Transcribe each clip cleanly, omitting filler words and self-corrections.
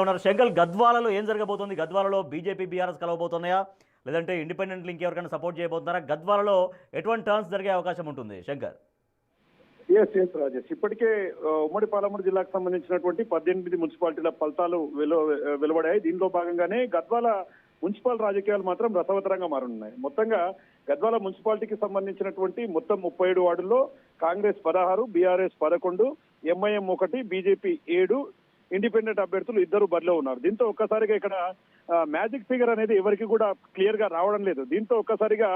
ఉన్నారు శంకర్, గద్వాలలో ఏం జరగబోతోంది? గద్వాలలో బీజేపీ బీఆర్ఎస్ కలవబోతున్నాయా, లేదంటే ఇండిపెండెంట్ లింక్ ఎవరికైనా సపోర్ట్ చేయబోతున్నారా? గద్వాలలో ఎటువంటి టర్న్స్ జరిగే అవకాశం ఉంటుంది శంకర్? ఎస్ రాజేష్, ఇప్పటికే ఉమ్మడి పాలమూరు జిల్లాకు సంబంధించినటువంటి 18 మున్సిపాలిటీల ఫలితాలు వెలువడాయి. దీనిలో భాగంగానే గద్వాల మున్సిపల్ రాజకీయాలు మాత్రం రసవతరంగా మారనున్నాయి. మొత్తంగా గద్వాల మున్సిపాలిటీకి సంబంధించినటువంటి మొత్తం 37 వార్డుల్లో Congress 16, BRS 11, MIM 1, BJP 7, independent అభ్యర్థులు 2 బరిలో ఉన్నారు. దీంతో ఒక్కసారిగా ఇక్కడ మ్యాజిక్ ఫిగర్ అనేది ఎవరికి కూడా క్లియర్ గా రావడం లేదు. దీంతో ఒక్కసారిగా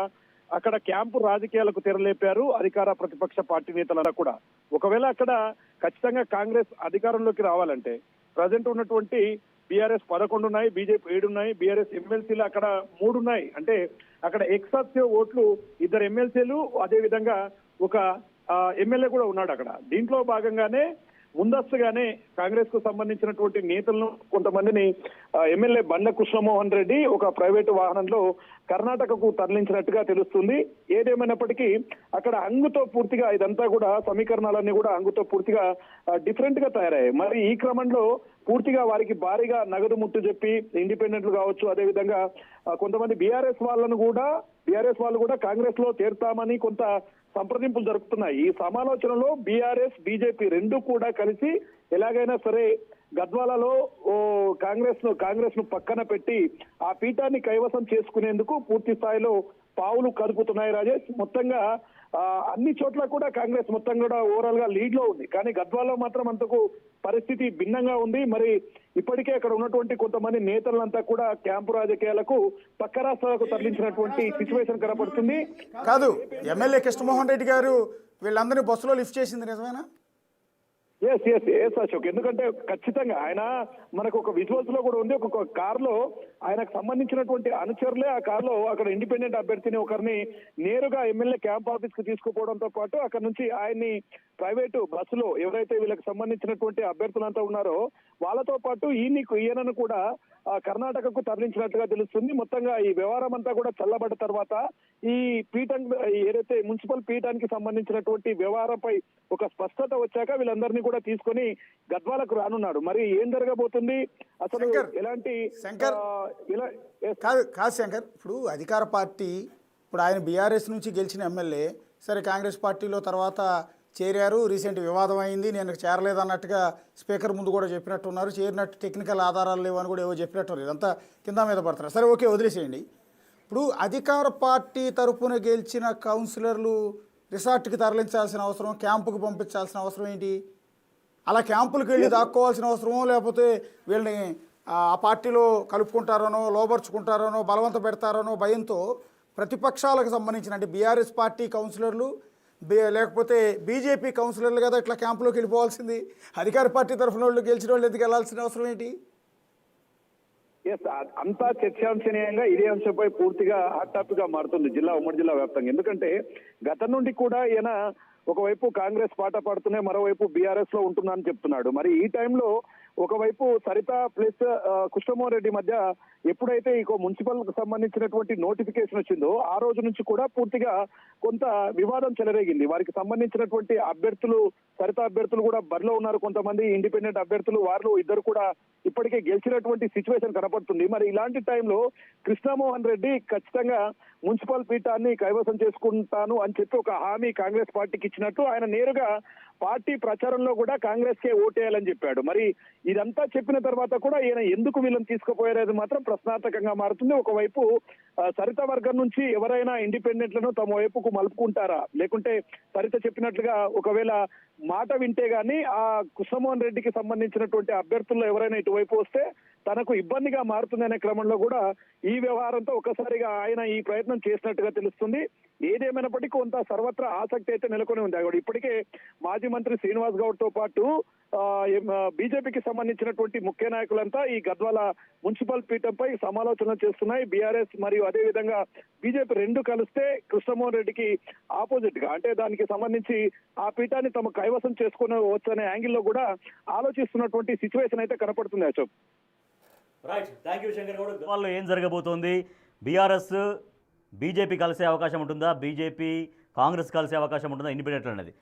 అక్కడ క్యాంపు రాజకీయాలకు తెరలేపారు అధికార ప్రతిపక్ష పార్టీ నేతలంతా కూడా. ఒకవేళ అక్కడ ఖచ్చితంగా కాంగ్రెస్ అధికారంలోకి రావాలంటే ప్రజెంట్ ఉన్నటువంటి బీఆర్ఎస్ 11 ఉన్నాయి, బీజేపీ 7 ఉన్నాయి, బీఆర్ఎస్ ఎమ్మెల్సీలు అక్కడ 3 ఉన్నాయి. అంటే అక్కడ ఎక్సాక్టివ్ ఓట్లు 2 ఎమ్మెల్సీలు, అదే విధంగా ఒక ఎమ్మెల్యే కూడా ఉన్నాడు అక్కడ. దీంట్లో భాగంగానే ముందస్తుగానే కాంగ్రెస్ కు సంబంధించినటువంటి నేతలను కొంతమందిని ఎమ్మెల్యే బండ కృష్ణమోహన్ రెడ్డి ఒక ప్రైవేటు వాహనంలో కర్ణాటకకు తరలించినట్టుగా తెలుస్తుంది. ఏదేమైనప్పటికీ అక్కడ హంగుతో పూర్తిగా ఇదంతా కూడా సమీకరణాలన్నీ కూడా హంగుతో పూర్తిగా డిఫరెంట్ గా తయారయ్యాయి. మరి ఈ క్రమంలో పూర్తిగా వారికి భారీగా నగదు ముట్టు చెప్పి ఇండిపెండెంట్లు కావచ్చు, అదేవిధంగా కొంతమంది బీఆర్ఎస్ వాళ్ళు కూడా కాంగ్రెస్ లో చేరుతామని కొంత సంప్రదింపులు జరుపుతున్నాయి. ఈ సమాలోచనలో బీఆర్ఎస్ బీజేపీ 2 కూడా కలిసి ఎలాగైనా సరే గద్వాలలో కాంగ్రెస్ ను పక్కన పెట్టి ఆ పీఠాన్ని కైవసం చేసుకునేందుకు పూర్తి స్థాయిలో పావులు కదుపుతున్నాయి రాజేష్. మొత్తంగా అన్ని చోట్ల కూడా కాంగ్రెస్ మొత్తం కూడా ఓవరాల్ గా లీడ్ లో ఉంది. కానీ గద్వాలలో మాత్రం అంతకు పరిస్థితి భిన్నంగా ఉంది. మరి ఇప్పటికే అక్కడ ఉన్నటువంటి కొంతమంది నేతలంతా కూడా క్యాంపు రాజకీయాలకు పక్క రాష్ట్రాలకు తరలించినటువంటి సిచ్యువేషన్ కనపడుతుంది. కాదు, ఎమ్మెల్యే కృష్ణమోహన్ రెడ్డి గారు వీళ్ళందరినీ బస్సులో లిఫ్ట్ చేసింది నిజమేనా? ఎస్ అశోక్, ఎందుకంటే ఖచ్చితంగా ఆయన మనకు ఒక విజువల్స్ లో కూడా ఉంది. ఒక కార్ లో ఆయనకు సంబంధించినటువంటి అనుచరులే ఆ కార్ లో అక్కడ ఇండిపెండెంట్ అభ్యర్థిని ఒకరిని నేరుగా ఎమ్మెల్యే క్యాంప్ ఆఫీస్ కు తీసుకుపోవడంతో పాటు అక్కడ నుంచి ఆయన్ని ప్రైవేటు బస్సులో ఎవరైతే వీళ్ళకి సంబంధించినటువంటి అభ్యర్థులంతా ఉన్నారో వాళ్ళతో పాటు ఈయనను కూడా కర్ణాటకకు తరలించినట్టుగా తెలుస్తుంది. మొత్తంగా ఈ వ్యవహారం అంతా కూడా చల్లబడ్డ తర్వాత ఈ పీఠం ఏదైతే మున్సిపల్ పీఠానికి సంబంధించినటువంటి వ్యవహారంపై ఒక స్పష్టత వచ్చాక వీళ్ళందరినీ కూడా తీసుకొని గద్వాలకు రానున్నాడు. మరి ఏం జరగబోతుంది అసలు ఎలాంటి కాదు శంకర్, ఇప్పుడు అధికార పార్టీ ఇప్పుడు ఆయన బీఆర్ఎస్ నుంచి గెలిచిన ఎమ్మెల్యే సరే కాంగ్రెస్ పార్టీలో తర్వాత చేరారు, రీసెంట్ వివాదం అయింది, నేను చేరలేదు అన్నట్టుగా స్పీకర్ ముందు కూడా చెప్పినట్టున్నారు, చేరినట్టు టెక్నికల్ ఆధారాలు లేవని కూడా ఏవో చెప్పినట్టున్నారు. ఇదంతా కింద మీద పడుతున్నారు. సరే ఓకే, వదిలేసేయండి. ఇప్పుడు అధికార పార్టీ తరఫున గెలిచిన కౌన్సిలర్లు రిసార్ట్కి తరలించాల్సిన అవసరం, క్యాంపుకు పంపించాల్సిన అవసరం ఏంటి? అలా క్యాంపులకు వెళ్ళి దాక్కోవాల్సిన అవసరమో లేకపోతే వీళ్ళని ఆ పార్టీలో కలుపుకుంటారనో లోబర్చుకుంటారనో బలవంత పెడతారనో భయంతో ప్రతిపక్షాలకు సంబంధించిన అంటే బీఆర్ఎస్ పార్టీ కౌన్సిలర్లు లేకపోతే బీజేపీ కౌన్సిలర్లు కదా ఇట్లా క్యాంపులోకి వెళ్ళిపోవాల్సింది, అధికార పార్టీ తరఫున వాళ్ళు గెలిచిన వాళ్ళు ఎందుకు వెళ్ళాల్సిన అవసరం ఏంటి? అంతా చర్చాంశనీయంగా ఇదే అంశంపై పూర్తిగా హాట్ టాపిక్ గా మారుతుంది ఉమ్మడి జిల్లా వ్యాప్తంగా. ఎందుకంటే గతం నుండి కూడా ఈయన ఒకవైపు కాంగ్రెస్ పాట పాడుతూనే మరోవైపు బీఆర్ఎస్ లో ఉంటుందని చెప్తున్నాడు. మరి ఈ టైంలో ఒకవైపు సరిత ప్లస్ కృష్ణమోహన్ రెడ్డి మధ్య ఎప్పుడైతే ఈ మున్సిపల్ కు సంబంధించినటువంటి నోటిఫికేషన్ వచ్చిందో ఆ రోజు నుంచి కూడా పూర్తిగా కొంత వివాదం చెలరేగింది. వారికి సంబంధించినటువంటి సరిత అభ్యర్థులు కూడా బరిలో ఉన్నారు, కొంతమంది ఇండిపెండెంట్ అభ్యర్థులు, వారు 2 కూడా ఇప్పటికే గెలిచినటువంటి సిచ్యువేషన్ కనపడుతుంది. మరి ఇలాంటి టైంలో కృష్ణమోహన్ రెడ్డి ఖచ్చితంగా మున్సిపల్ పీఠాన్ని కైవసం చేసుకుంటాను అని చెప్పి ఒక హామీ కాంగ్రెస్ పార్టీకి ఇచ్చినట్టు ఆయన నేరుగా పార్టీ ప్రచారంలో కూడా కాంగ్రెస్ కే ఓటేయాలని చెప్పాడు. మరి ఇదంతా చెప్పిన తర్వాత కూడా ఈయన ఎందుకు వీళ్ళని తీసుకుపోయారనేది మాత్రం ప్రశ్నార్థకంగా మారుతుంది. ఒకవైపు సరిత వర్గం నుంచి ఎవరైనా ఇండిపెండెంట్లను తమ వైపుకు మలుపుకుంటారా, లేకుంటే సరిత చెప్పినట్లుగా ఒకవేళ మాట వింటే గానీ ఆ కృష్ణమోహన్ రెడ్డికి సంబంధించినటువంటి అభ్యర్థుల్లో ఎవరైనా ఇటువైపు వస్తే తనకు ఇబ్బందిగా మారుతుందనే క్రమంలో కూడా ఈ వ్యవహారంతో ఒకసారిగా ఆయన ఈ ప్రయత్నం చేసినట్టుగా తెలుస్తుంది. ఏదేమైనప్పటికీ కొంత సర్వత్రా ఆసక్తి అయితే నెలకొని ఉంది. ఇప్పటికే మాజీ మంత్రి శ్రీనివాస్ గౌడ్ తో పాటు బీజేపీకి సంబంధించినటువంటి ముఖ్య నాయకులంతా ఈ గద్వాల మున్సిపల్ పీఠంపై సమాలోచనలు చేస్తున్నాయి. బీఆర్ఎస్ మరియు అదే విధంగా బీజేపీ 2 కలిస్తే కృష్ణమోహన్ రెడ్డికి ఆపోజిట్ గా అంటే దానికి సంబంధించి ఆ పీఠాన్ని తమ కైవసం చేసుకుని వచ్చనే యాంగిల్లో కూడా ఆలోచిస్తున్నటువంటి సిచ్యువేషన్ అయితే కనపడుతుంది Ashok. Right, thank you Shankar Goud. గద్వాలలో ఏం జరగబోతోంది? బీఆర్ఎస్ బీజేపీ కలిసే అవకాశం ఉంటుందా? బీజేపీ కాంగ్రెస్ కలిసే అవకాశం ఉంటుందా? ఇండిపెండెంట్ అనేది